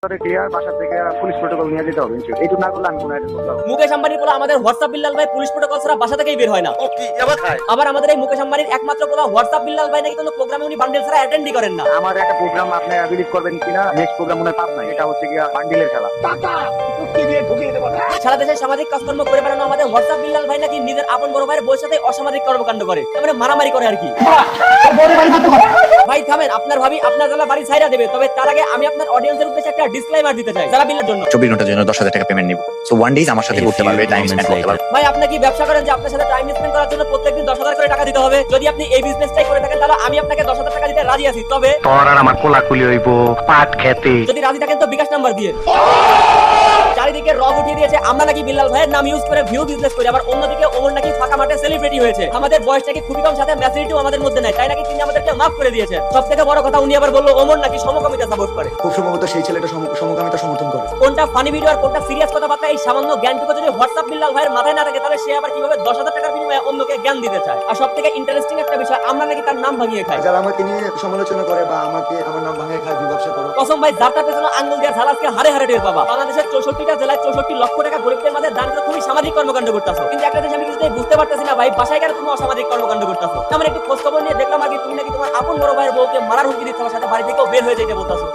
করে ক্লিয়ার, বাসা থেকে পুলিশ প্রোটোকল নিয়ে যেতে হবে। এইটুকু না করলে আমি কোনো অ্যাটেন্ড করতে হবে। মুকেশ আম্বানির পোলা আমাদের হোয়াটসঅ্যাপ বিল্লাল ভাই পুলিশ প্রোটোকল ছাড়া বাসা থেকেই বের হয় না। আবার আমাদের এই মুকেশ আম্বানির একমাত্র পোলা হোয়াটসঅ্যাপ বিল্লাল ভাই নাকি কোনো প্রোগ্রামে উনি বান্ডেল ছাড়া অ্যাটেন্ডই করেন না। আমার একটা প্রোগ্রাম আপনি বিলিভ করবেন কিনা, নেক্সট প্রোগ্রাম মনে পাপ নাই, এটা হচ্ছে গিয়া বান্ডিলের খেলা। সারা দেশে সামাজিক কাজকর্ম করে বেড়ানো আমাদের হোয়াটসঅ্যাপ বিল্লাল ভাই নাকি নিজের আপন বড় ভাইয়ের বউয়ের সাথে অসামাজিক কর্মকাণ্ড করে, মানে মারামারি করে আর কি। ভাই থামেন, আপনার ভাবি আপনার জ্বালা বাড়ি ছাইরা দেবে, তবে তার আগে আমি আপনার অডিয়েন্সের উদ্দেশ্যে একটা ডিসক্লেমার দিতে চাই। যারা বিল্লার জন্য 24 ঘন্টার জন্য 10,000 টাকা পেমেন্ট নিব, সো ওয়ান ডেজ আমার সাথে করতে পারবে, টাইম স্পেন্ড করতে পারবে। ভাই আপনি কি ব্যবসা করেন যে আপনার সাথে টাইম স্পেন্ড করার জন্য প্রত্যেকদিন 10,000 করে টাকা দিতে হবে? যদি আপনি এই বিজনেসটাই করে থাকেন তাহলে আমি আপনাকে 10,000 টাকা দিতে রাজি আছি, তবে তোর আর আমার কোলাকুলি হইব পাট খেতে। যদি রাজি থাকেন তো বিকাশ নাম্বার দিয়ে। চারিদিকে রব উঠিয়ে দিয়েছে আমরা নাকি বিল্লাল ভাইয়ের নাম ইউজ করে ভিউ বিজনেস করি, আবার অন্যদিকে ওমর নাকি ফাঁকা মাঠে সেলিব্রিটি হয়েছে। আমাদের বয়স নাকি খুবই কম, সাথে ম্যাচুরিটিও আমাদের মধ্যে নাই, তাই নাকি তিনি আমাদেরকে মাফ করে দিয়েছেন। সবথেকে বড় কথা উনি আবার বললো ওমর নাকি সমকামিতা সাপোর্ট করে। খুব সম্ভবত সেই ছেলেটা সমকামিতা সমর্থন করে। কোনটা ফানি ভিডিও আর কোনটা সিরিয়াস কথাবার্তা এই সামান্য জ্ঞানটুকু যদি হোয়াটসঅ্যাপ বিল্লাল ভাইয়ের মাথায় না থাকে তাহলে সে আবার কিভাবে 10,000 টাকার বিনিময়ে অন্যকে জ্ঞান দিতে চায়? আর সবথেকে ইন্টারেস্টিং একটা বিষয়, আমরা নাকি তার নাম ভাঙিয়ে খাই। যারা আমাকে নিয়ে সমালোচনা করে বা আমাকে আমার নাম ভাঙিয়ে খায়, ব্যবসা করো। কসম ভাই, যারটার পেছনে আঙ্গুল দিয়ে ঝালাসকে হারে হারে টের পাবা। বাংলাদেশের 64টা জেলায় 64 লক্ষ টাকা গরিবদের মাঝে দান করে খুবই সামাজিক কর্মকাণ্ড করতেছো, কিন্তু একটা দেশ আমি কিছুতেই বুঝতে পারতেছি না ভাই, বাসায় গেলে তুমি অসামাজিক কর্মকাণ্ড করতেছো। আমার একটু খোঁজ খবর নিয়ে দেখলাম আগে তুমি নাকি তোমার আপন বড় ভাইয়ের বউকে মারার হুমকি দিচ্ছ, আমার সাথে বাড়ি থেকেও বের হয়ে যেতে বলতেছো।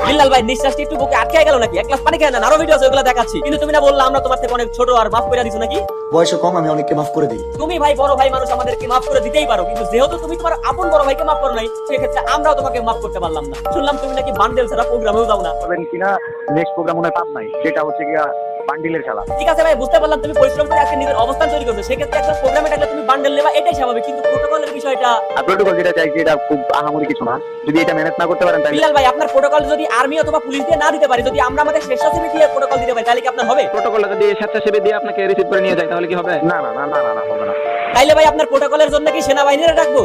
বিল্লাল ভাই নিঃশ্বাসটি একটু বুকে আটকে গেল নাকি? এক গ্লাস পানি খেয়ে না, আরো ভিডিও আছে ওগুলো দেখাচ্ছি, কিন্তু তুমি না বললা আমরা তোমার থেকে অনেক ছোট আর মাফ করে দিছো নাকি? বয়সে কম, আমি অনেককে মাফ করে দিই। তুমি ভাই বড় ভাই মানুষ, আমাদেরকে মাফ করে দিতেই পারো, কিন্তু যেহেতু তুমি তোমার আপন বড় ভাইকে মাফ করো নাই, সেক্ষেত্রে আমরাও তোমাকে মাফ করতে পারলাম না। শুনলাম তুমি নাকি বান্ডেল ছাড়া প্রোগ্রামেও যাও না। করবেন কিনা, নেক্সট প্রোগ্রাম মনে পাপ নাই, যেটা হচ্ছে গিয়া বান্ডিলের খেলা। ঠিক আছে ভাই, বুঝতে পারলাম তুমি পরিশ্রম করে আজকে নিজের অবস্থান তৈরি করছো, সেক্ষেত্রে একটা প্রোগ্রামে থাকলে তুমি বান্ডেল নেবা, এটাই স্বাভাবিক, কিন্তু প্রোটোকলের বিষয়টা। আর প্রোটোকল যেটা চাইছি এটা খুব আহামরি কিছু না, যদি এটা ম্যানেজ না করতে পারেন তাহলে। বিল্লাল ভাই আপনার প্রোটোকল যদি আর্মি অথবা পুলিশ দিয়ে না দিতে পারি, যদি আমরা আমাদের স্বেচ্ছাসেবী দিয়ে প্রোটোকল দিতে পারি, তাহলে কি আপনার হবে? প্রোটোকলটা যদি স্বেচ্ছাসেবী দিয়ে আপনাকে রিসিভ করে নিয়ে যায় তাহলে কি হবে? না না না না না না হবে না। তাইলে ভাই আপনার প্রোটোকলের জন্য কি সেনাবাহিনীরা রাখবো?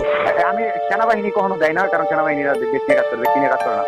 আমি সেনাবাহিনী কখনো দেয় না, কারণ সেনাবাহিনীরা দেশ নিয়ে কাজ করবে, কিনে কাজ করে না।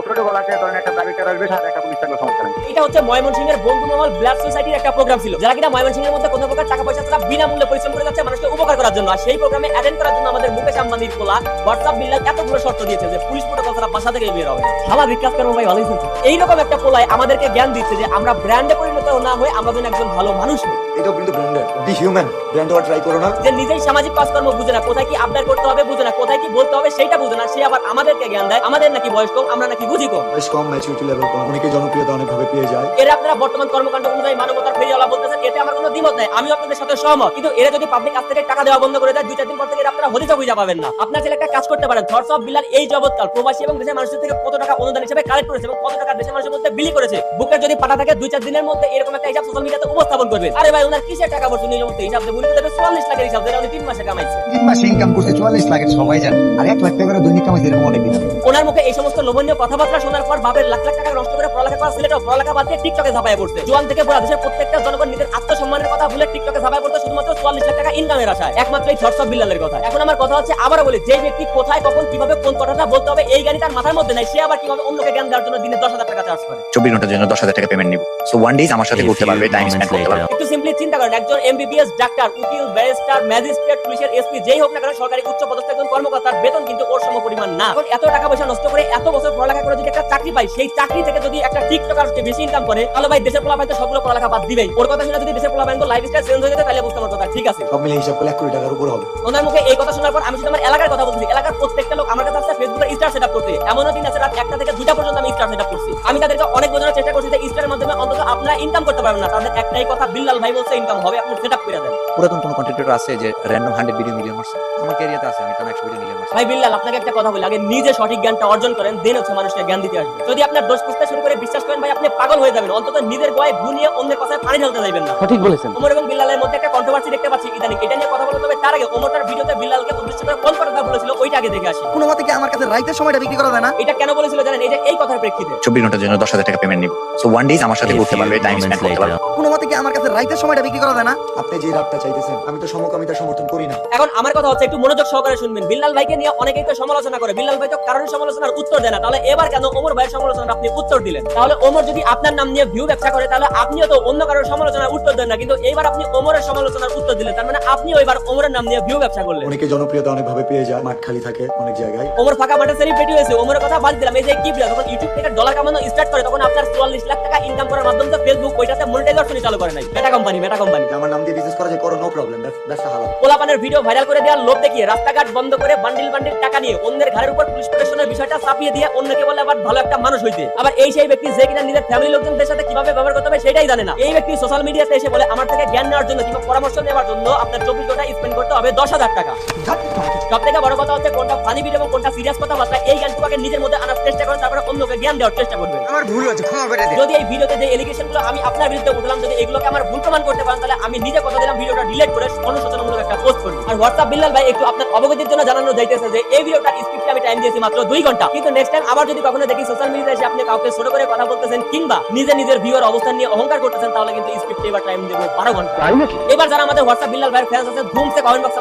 প্রোটোকল আছে, ধরেন একটা দাবিটা আসবে, সাথে একটা পুলিশ থাকলে সমস্যা নেই। এটা হচ্ছে ময়মনসিংহের বন্ধুমহল ব্লাড সোসাইটির একটা প্রোগ্রাম ছিল, যারা কিনা ময়মনসিংহের মধ্যে কোনো প্রকার টাকা পয়সা ছাড়া বিনামূল্যে পরিশ্রম করে যাচ্ছে মানুষকে উপকার করার জন্য। আর সেই প্রোগ্রামে অ্যাটেন্ড করার জন্য আমাদের মুকেশ আম্বানির পোলা হোয়াটসঅ্যাপ বিল্লাল এতগুলো শর্ত দিয়েছে যে পুলিশ প্রোটোকল ছাড়া বাসা থেকে বের হবে না। হালা বিকাশ করবো ভাই, ভালোই শুনছি। এইরকম একটা পোলায় আমাদেরকে জ্ঞান দিচ্ছে যে আমরা ব্র্যান্ডে পরিণত না হয়ে আমরা যেন একজন ভালো মানুষ হই। এটাও কিন্তু ব্র্যান্ডেড, বি হিউম্যান, ব্র্যান্ড হওয়ার ট্রাই করো না। যে নিজেই সামাজিক কাজকর্ম বুঝে না, কোথায় কি আবদার করতে হবে বুঝে না, কোথায় কি বলতে হবে সেটা বুঝে না, সে আবার আমাদেরকে জ্ঞান দেয় আমাদের নাকি বয়স কম, আমরা নাকি বুঝি কম। বয়স কম, ম্যাচুরিটি লেভেল কম, অনেকে জনপ্রিয়তা অনেকভাবে পেয়ে যায়। এরা আপনারা বর্তমান কর্মকাণ্ড অনুযায়ী মানবতার ফেরিওয়ালা বলতেছেন, এতে আমার কোনো দ্বিমত নাই, আমিও আপনাদের সাথে সহমত, কিন্তু এরা যদি পাবলিক কাছ থেকে টাকা দেওয়া বন্ধ করে দেয়, 2-4 দিন পর থেকে আপনারা হদিসা বুঝা পাবেন না। আপনার ছেলে একটা কাজ করতে পারেন, থটস অফ বিল্লাল এই জগৎকাল প্রবাসী এবং দেশের মানুষের থেকে কত টাকা অনুদান হিসেবে কালেক্ট করেছে এবং কত টাকা দেশের মানুষের মধ্যে বিলি করেছে, বুকের যদি পাটা থাকে 2-4 দিনের মধ্যে এরকম একটা হিসাব সোশ্যাল মিডিয়াতে উপস্থাপন করবেন। আরে ভাই ওনার কিসের টাকা পড়ছে নিজের মধ্যে হিসাব দেবে, উনি তো দেবে 44 লাখের হিসাব, যেটা উনি 3 মাসে কামাইছে। 3 মাসে ইনকাম করছে 44 লাখের, সবাই জানে। আর 1 লাখ টাকা করে দৈনিক কামাইছে, এরকম অনেক দিন। ওনার মুখে এই সমস্ত লোভনীয় কথাবার্তা শোনার পর বাপের লাখ লাখ টাকা নষ্ট করে পড়ালেখা করা ছেলেটাও পড়ালেখা বাদ দিয়ে টিকটকে ঝাঁপায় পড়ছে। জোয়ান থেকে বুড়া দেশের প্রত্যেকটা জনগণ নিজের আত্মসম্মানের কথা ভুলে টিকটকে ঝাঁপায় পড়তে শুধুমাত্র 44 লাখ টাকা ইনকামের আশায়, একমাত্র এই থটস অফ বিল্লালের কথা। এখন আমার কথা হচ্ছে, আবারও বলি, যে ব্যক্তি কোথায় কখন কিভাবে কোন কথাটা বলতে হবে এই জ্ঞানী তার মাথার মধ্যে নাই, সে আবার কিভাবে অন্যকে জ্ঞান দেওয়ার জন্য দিনে 10,000 টাকা চার্জ করে। 24 ঘন্টার জন্য 10,000 টাকা পেমেন্ট নিব, সো ওয়ান ডেজ আমার সাথে করতে পারবে, টাইম স্পেন্ড করতে পারবে। একটু সিম্পলি চিন্তা করেন, একজন এমবিবিএস ডাক্তার, উকিল, ব্যারিস্টার, ম্যাজিস্ট্রেট, পুলিশের এসপি যেই হোক না কেন, সরকারি উচ্চ পদস্থ একজন কর্মকর্তার বেতন কিন্তু ওর সম পরিমাণ না। এখন এত টাকা পয়সা নষ্ট করে এত বছর পড়ালেখা করে যদি একটা চাকরি পাই, সেই চাকরি থেকে যদি একটা টিকটকার বেশি ইনকাম করে, তাহলে ভাই দেশের পোলাপাইন তো সবগুলো পড়ালেখা বাদ দিবেই। ওর কথা শুনে যদি দেশের পোলাপাইন লাইফস্টাইল চেঞ্জ হয়ে যেত তাহলে বুঝতে পারতো ঠিক আছে। সব মিলে হিসাব করলে 1 কোটি টাকার উপর হবে। ওনার মুখে এই কথা শোনার পর আমি শুধু আমার এলাকার কথা বলছি, এলাকার প্রত্যেকটা লোক আমার কাছে আসছে ফেসবুকের স্টার সেটআপ করতে। এমনও দিন আছে রাত 1টা থেকে 2টা পর্যন্ত আমি স্টার সেটআপ করছি। আমি তাদেরকে অনেক বোঝানোর চেষ্টা করছি যে স্টারের মাধ্যমে অন্তত আপনারা ইনকাম করতে পারবেন না। তাদের একটাই কথা, বিল্লাল ভাই বলছে ইনকাম হবে, আপনি সেটআপ করে দেন। পুরাতন কোন কন্টেন্ট ক্রিয়েটর আছে যে র‍্যান্ডম 100 ভিডিও মিলিয়ন মারছে? আমার এরিয়াতে আছে, আমি তো 100 ভিডিও মিলিয়ন মারছি। ভাই বিল্লাল আপনাকে একটা কথা বলি, আগে নিজে সঠিক জ্ঞানটা অর্জন করেন, দেন হচ্ছে মানুষকে জ্ঞান দিতে আসবে। যদি আপনার দোষ খুঁজতে শুরু করে বিশ্বাস করেন ভাই, আপনি পাগল হয়ে যাবেন। অন্তত নিজের গলায় ভুনিয়ে অন্যের কথায় পানি ঢালতে যাবেন না। সঠিক বলেছেন। ওমর এবং বিল্লালের মধ্যে একটা কন্ট্রোভার্সি দেখতে পাচ্ছি ইদানিং, এটা নিয়ে কথা বলতে হবে। তার আগে ওমর তার ভিডিওতে বিল্লালকে উদ্দেশ্য করে কোন কথাটা বলেছিল ওইটা আগে দেখে আসি। কোনো মতে কি আমার কাছে কাছে রাইতের সময়টা বিক্রি করা যায় না? এটা কেন বলেছিল জানেন? এই যে এই কথার প্রেক্ষিতে 24 ঘন্টার জন্য 10,000 টাকা পেমেন্ট নিব। সো ওয়ান ডেজ আমার সাথে ঘুরতে পারবে, টাইম স্পেন্ড করতে পারবে। কোনো মতে কি আমার কাছে রাইতের সময়টা বিক্রি করা যায় না? আপনি যে রাতটা চাইতেছেন আমি তো সমকামিতা সমর্থন করি না। এখন আমার কথা হচ্ছে একটু মনোযোগ সহকারে শুনবেন। বিল্লাল ভাইকে নিয়ে অনেকেই তো সমালোচনা করে, বিল্লাল ভাই তো কারণ সমালোচনার উত্তর দেয় না। তাহলে এবার কেন ওমর ভাইয়ের সমালোচনার আপনি উত্তর দিলেন? তাহলে ওমর যদি আপনার নাম নিয়ে ভিউ ব্যবসা করে তাহলে আপনিও তো অন্য কারোর সমালোচনার উত্তর দেন না, কিন্তু এইবার আপনি ওমরের সমালোচনার উত্তর দিলেন। তার মানে আপনিও এবার ওমরের নাম নিয়ে ভিউ ব্যবসা করলেন। অনেকে জনপ্রিয়তা অনেক ভাবে পেয়ে যায়, মাঠ খালি থাকে অনেক জায়গায়। ওমর ফাঁকা মাঠে সেলিব্রিটি হয়েছে, ওমরের কথা বাদ দিলাম। এই যে কিবরিয়া যখন ইউটিউব থেকে ডলার কামানো স্টার্ট করে তখন আপনার 44 লাখ টাকা ইনকাম করার মাধ্যমে ফেসবুক ওইটাতে মনিটাইজেশন চালু করে নাই। মেটা কোম্পানি আমার নাম দিয়ে বিজনেস করা যায়, করো, নো প্রবলেম, ব্যবসা হালাল। পোলাপানের ভিডিও ভাইরাল করে দেওয়ার লোভ দেখিয়ে রাস্তাঘাট বন্ধ করে বান্ডিল বান্ডিল টাকা নিয়ে অন্যের ঘরের উপর পুলিশ প্রশাসনের বিষয়টা চাপিয়ে দিয়ে অন্যকে বলে আবার ভালো একটা মানুষ হইতে। আবার এই সেই ব্যক্তি যে কিনা নিজের ফ্যামিলি লোকজনদের সাথে কিভাবে ব্যবহার করতে হবে সেটাই জানে না। এই ব্যক্তি সোশ্যাল মিডিয়াতে এসে বলে আমার থেকে জ্ঞান নেওয়ার জন্য কিংবা পরামর্শ নেওয়ার জন্য আপনার 24 ঘন্টা স্পেন্ড করতে হবে 10,000 টাকা। সব থেকে বড় কথা হচ্ছে কোনটা ফানি ভিডিও এবং কোনটা সিরিয়াস কথাবার্তা এই জ্ঞানটুকুকে নিজের মধ্যে আনার চেষ্টা করেন, তারপরে অন্যকে জ্ঞান দেওয়ার চেষ্টা করবেন। আমার ভুল হয়েছে, ক্ষমা করে দেন। যদি এই ভিডিওতে যে এলিগেশন গুলো আমি আপনার বিরুদ্ধে উঠলাম যদি এগুলোকে আমার ভুল প্রমাণ করতে পারেন তাহলে আমি নিজে কথা দিলাম ভিডিওটা ডিলিট করে অনুশোচনামূলক একটা পোস্ট করব। আর হোয়াটসঅ্যাপ বিল্লাল ভাই একটু আপনার অবগতির জন্য জানানো যাইতেছে যে এই ভিডিওটার স্ক্রিপ্টে আমি টাইম দিয়েছি মাত্র 2 ঘন্টা, কিন্তু নেক্সট টাইম আবার যদি কখনো দেখি সোশ্যাল মিডিয়ায় এসে আপনি কাউকে ছোট করে কথা বলতেছেন কিংবা নিজের ভিউয়ার অবস্থান নিয়ে অহংকার করতেছেন তাহলে কিন্তু স্ক্রিপ্টে এবার টাইম দেব 12 ঘন্টা। এবার যারা আমাদের হোয়াটসঅ্যাপ বিল্লাল ভাইয়ের ফ্যান্স আছে ধুমসে কমেন্ট বক্সে